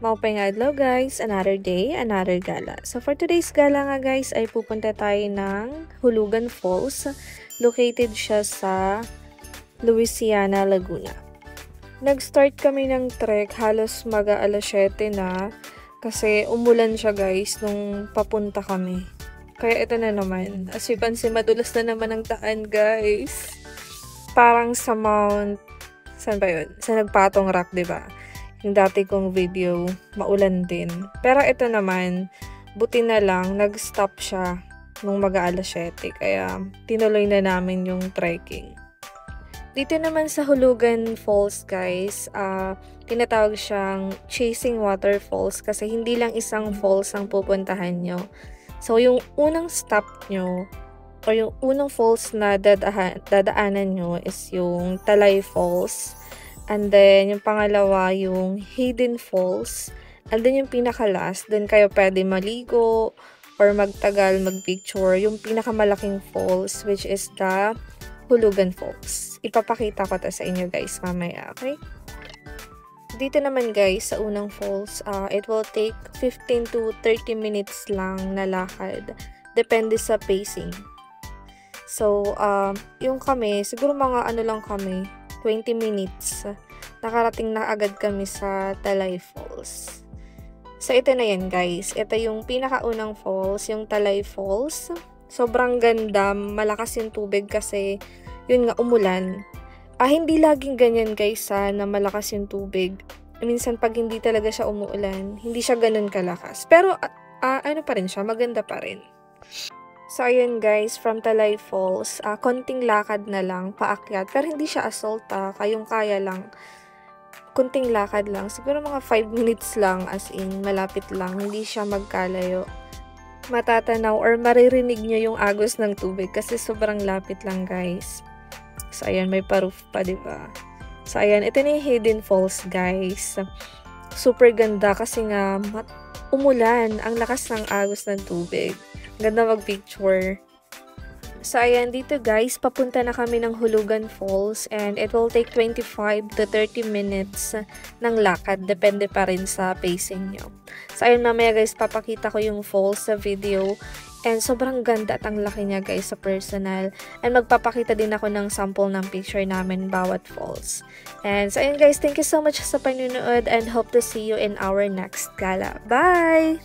Maupay nga adlaw guys, another day, another gala. So for today's gala nga guys ay pupunta tayo ng Hulugan Falls. Located siya sa Louisiana, Laguna. Nag-start kami ng trek halos alas 7 na kasi umulan siya guys nung papunta kami. Kaya ito na naman, as you can see madulas na naman ang daan guys. Parang sa saan ba yun? Sa Nagpatong Rock, diba? Yung dati kong video, maulan din. Pero ito naman, buti na lang, nag-stop siya nung alas 7. Kaya, tinuloy na namin yung trekking. Dito naman sa Hulugan Falls, guys, tinatawag siyang Chasing Waterfalls kasi hindi lang isang falls ang pupuntahan nyo. So, yung unang stop nyo, or yung unang falls na dadaanan nyo is yung Talay Falls. And then, yung pangalawa, yung Hidden Falls. And then, yung pinaka-last, dun kayo pwede maligo or magtagal, magpicture. Yung pinakamalaking falls, which is the Hulugan Falls. Ipapakita ko to sa inyo guys mamaya, okay? Dito naman guys, sa unang falls, it will take 15 to 30 minutes lang na lakad. Depende sa pacing. So, yung kami, siguro mga lang kami, 20 minutes, nakarating na agad kami sa Talay Falls. So, ito na yan guys. Ito yung pinakaunang falls, yung Talay Falls. Sobrang ganda, malakas yung tubig kasi, yun nga, umulan. Hindi laging ganyan guys na malakas yung tubig. Minsan pag hindi talaga siya umuulan, hindi siya ganun kalakas. Pero, ano pa rin siya, maganda pa rin. So, ayun guys, from Talay Falls, konting lakad na lang, paakyat. Pero hindi siya assault, kayong-kaya lang. Konting lakad lang. Siguro mga 5 minutes lang, as in, malapit lang. Hindi siya magkalayo. Matatanaw or maririnig nyo yung agos ng tubig kasi sobrang lapit lang guys. So, ayan, may pa-roof pa, diba? So, ayan, ito na yung Hidden Falls, guys. Super ganda kasi nga, umulan. Ang lakas ng agos ng tubig. Ganda mag-picture. So, ayan, dito guys, papunta na kami ng Hulugan Falls and it will take 25 to 30 minutes ng lakad. Depende pa rin sa pacing nyo. So, ayun, mamaya guys, papakita ko yung falls sa video. And sobrang ganda at ang laki niya guys sa personal. And magpapakita din ako ng sample ng picture namin bawat falls. And so ayun guys, thank you so much sa panunood and hope to see you in our next gala. Bye!